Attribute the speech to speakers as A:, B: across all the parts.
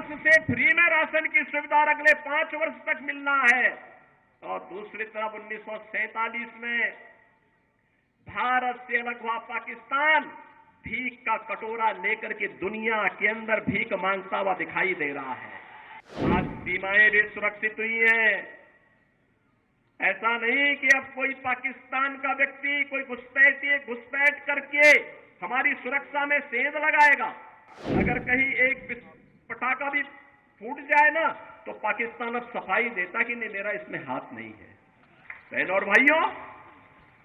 A: वर्ष से फ्री में राशन की सुविधा अगले 5 वर्ष तक मिलना है। और दूसरी तरफ 1947 में भारत से अलग हुआ पाकिस्तान भीख का कटोरा लेकर के दुनिया के अंदर भीख मांगता हुआ दिखाई दे रहा है। आज सीमाएं भी सुरक्षित हुई हैं। ऐसा नहीं कि अब कोई पाकिस्तान का व्यक्ति कोई घुसपैठ करके हमारी सुरक्षा में सेंध लगाएगा। अगर कहीं एक पटाखा भी फूट जाए ना तो पाकिस्तान अब सफाई देता कि नहीं, मेरा इसमें हाथ नहीं है। बहनों और भाइयों,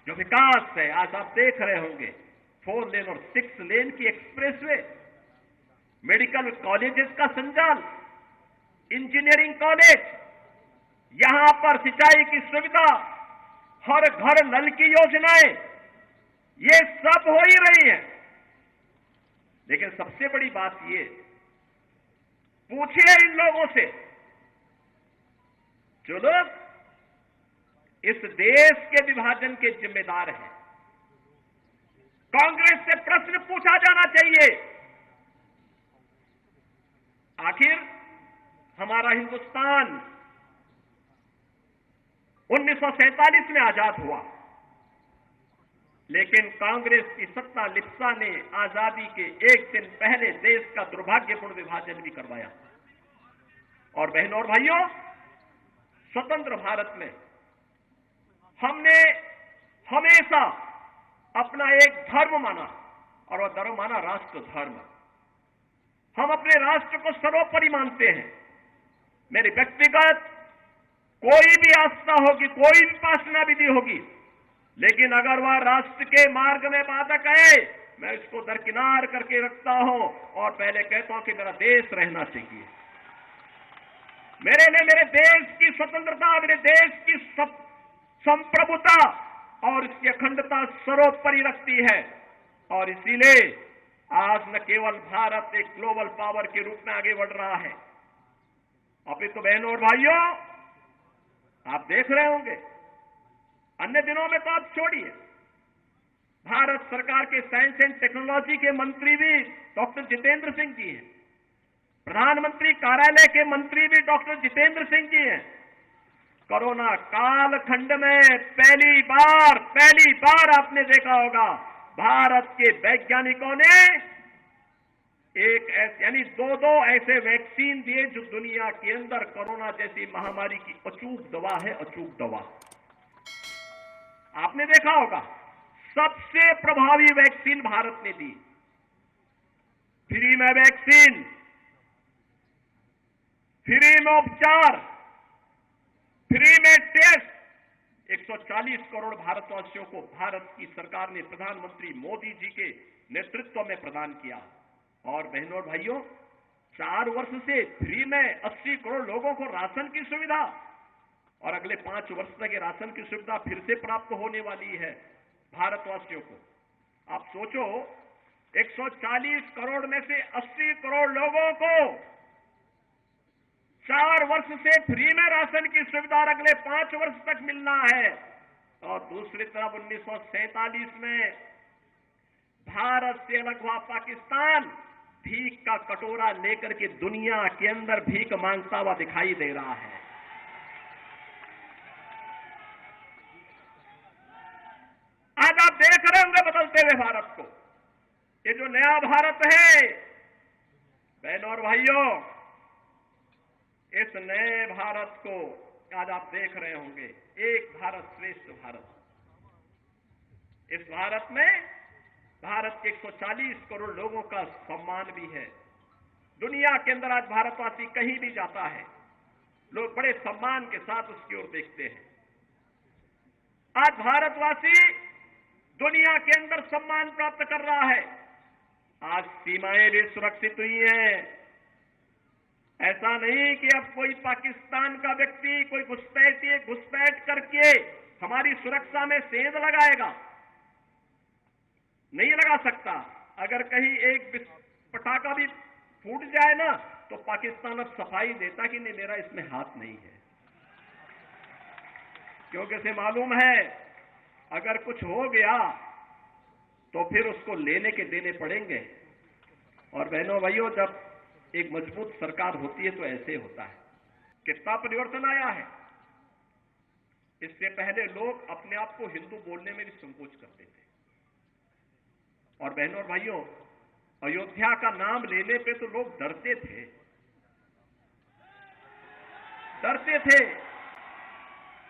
A: जो विकास है आज आप देख रहे होंगे, 4 लेन और 6 लेन की एक्सप्रेसवे, मेडिकल कॉलेजेस का संचालन, इंजीनियरिंग कॉलेज, यहां पर सिंचाई की सुविधा, हर घर नल की योजनाएं, ये सब हो ही रही है। लेकिन सबसे बड़ी बात ये, पूछिए इन लोगों से जो लोग इस देश के विभाजन के जिम्मेदार हैं। कांग्रेस से प्रश्न पूछा जाना चाहिए, आखिर हमारा हिंदुस्तान 1947 में आजाद हुआ, लेकिन कांग्रेस की सत्ता लिप्सा ने आजादी के एक दिन पहले देश का दुर्भाग्यपूर्ण विभाजन भी करवाया। और बहनों और भाइयों, स्वतंत्र भारत में हमने हमेशा अपना एक धर्म माना, और वह धर्म माना राष्ट्र धर्म। हम अपने राष्ट्र को सर्वोपरि मानते हैं। मेरी व्यक्तिगत कोई भी आस्था होगी, कोई भी उपासना विधि होगी, लेकिन अगर वह राष्ट्र के मार्ग में बाधक है, मैं इसको दरकिनार करके रखता हूं और पहले कहता हूं कि मेरा देश रहना चाहिए। मेरे लिए मेरे देश की स्वतंत्रता, मेरे देश की संप्रभुता और इसकी अखंडता सर्वोपरि रखती है। और इसीलिए आज न केवल भारत एक ग्लोबल पावर के रूप में आगे बढ़ रहा है, अभी तो बहनों और भाइयों आप देख रहे होंगे, अन्य दिनों में तो आप छोड़िए, भारत सरकार के साइंस एंड टेक्नोलॉजी के मंत्री भी डॉक्टर जितेंद्र सिंह जी हैं, प्रधानमंत्री कार्यालय के मंत्री भी डॉक्टर जितेंद्र सिंह जी हैं। कोरोना कालखंड में पहली बार आपने देखा होगा, भारत के वैज्ञानिकों ने यानी दो ऐसे वैक्सीन दिए जो दुनिया के अंदर कोरोना जैसी महामारी की अचूक दवा है, अचूक दवा। आपने देखा होगा, सबसे प्रभावी वैक्सीन भारत ने दी। फ्री में वैक्सीन, फ्री में उपचार, फ्री में टेस्ट, 140 करोड़ भारतवासियों को भारत की सरकार ने प्रधानमंत्री मोदी जी के नेतृत्व में प्रदान किया। और बहनों और भाइयों, 4 वर्ष से फ्री में 80 करोड़ लोगों को राशन की सुविधा, और अगले 5 वर्ष तक ये राशन की सुविधा फिर से प्राप्त होने वाली है भारतवासियों को। आप सोचो, 140 करोड़ में से 80 करोड़ लोगों को 4 वर्ष से फ्री में राशन की सुविधा अगले 5 वर्ष तक मिलना है। और दूसरी तरफ 1947 में भारत से अलग हुआ पाकिस्तान भीख का कटोरा लेकर के दुनिया के अंदर भीख मांगता हुआ दिखाई दे रहा है। आज आप देख रहे होंगे बदलते हुए भारत को। ये जो नया भारत है, बहनों और भाइयों, इस नए भारत को आज आप देख रहे होंगे, एक भारत श्रेष्ठ भारत। इस भारत में भारत के 140 करोड़ लोगों का सम्मान भी है। दुनिया के अंदर आज भारतवासी कहीं भी जाता है, लोग बड़े सम्मान के साथ उसकी ओर देखते हैं। आज भारतवासी दुनिया के अंदर सम्मान प्राप्त कर रहा है। आज सीमाएं भी सुरक्षित हुई हैं। ऐसा नहीं कि अब कोई पाकिस्तान का व्यक्ति कोई घुसपैठ करके हमारी सुरक्षा में सेंध लगाएगा। नहीं लगा सकता। अगर कहीं एक पटाखा भी फूट जाए ना तो पाकिस्तान अब सफाई देता कि नहीं, मेरा इसमें हाथ नहीं है, क्योंकि उसे मालूम है अगर कुछ हो गया तो फिर उसको लेने के देने पड़ेंगे। और बहनों भाइयों, जब एक मजबूत सरकार होती है तो ऐसे होता है। कितना परिवर्तन आया है। इससे पहले लोग अपने आप को हिंदू बोलने में भी संकोच करते थे। और बहनों और भाइयों, अयोध्या का नाम लेने पे तो लोग डरते थे।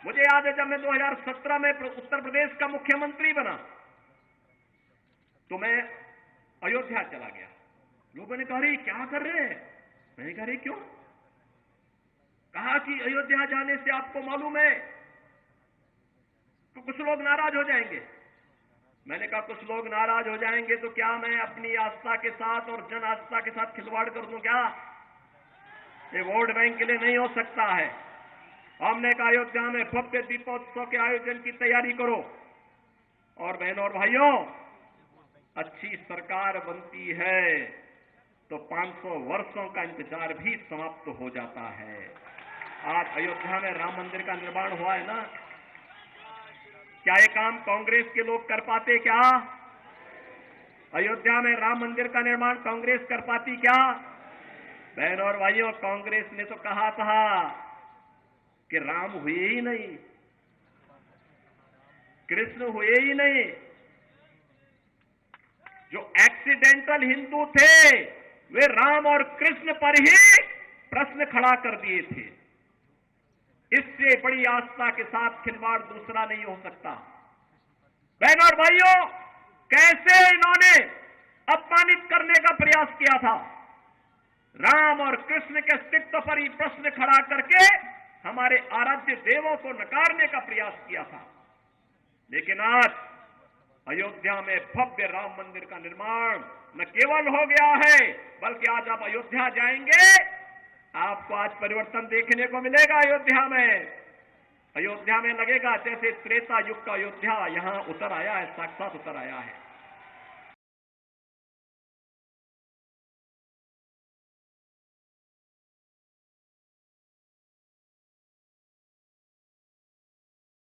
A: मुझे याद है जब मैं 2017 में उत्तर प्रदेश का मुख्यमंत्री बना तो मैं अयोध्या चला गया। लोगों ने कहा, अरे क्या कर रहे हैं? मैंने कहा, अरे क्यों? कहा कि अयोध्या जाने से आपको मालूम है तो कुछ लोग नाराज हो जाएंगे। मैंने कहा, कुछ लोग नाराज हो जाएंगे तो क्या मैं अपनी आस्था के साथ और जन आस्था के साथ खिलवाड़ कर दूं क्या? ये वोट बैंक के लिए नहीं हो सकता है। हमने कहा, अयोध्या में भव्य दीपोत्सव के आयोजन की तैयारी करो। और बहनों और भाइयों, अच्छी सरकार बनती है तो 500 वर्षों का इंतजार भी समाप्त हो जाता है। आज अयोध्या में राम मंदिर का निर्माण हुआ है ना, क्या ये काम कांग्रेस के लोग कर पाते क्या? अयोध्या में राम मंदिर का निर्माण कांग्रेस कर पाती क्या? बहनों और भाइयों, कांग्रेस ने तो कहा था कि राम हुए ही नहीं, कृष्ण हुए ही नहीं। जो एक्सीडेंटल हिंदू थे वे राम और कृष्ण पर ही प्रश्न खड़ा कर दिए थे। इससे बड़ी आस्था के साथ खिलवाड़ दूसरा नहीं हो सकता। बहनों और भाइयों, कैसे इन्होंने अपमानित करने का प्रयास किया था। राम और कृष्ण के अस्तित्व पर ही प्रश्न खड़ा करके हमारे आराध्य देवों को नकारने का प्रयास किया था। लेकिन आज अयोध्या में भव्य राम मंदिर का निर्माण न केवल हो गया है, बल्कि आज आप अयोध्या जाएंगे, आपको आज परिवर्तन देखने को मिलेगा। अयोध्या में लगेगा जैसे त्रेता युग का अयोध्या यहां उतर आया है, साक्षात उतर आया है।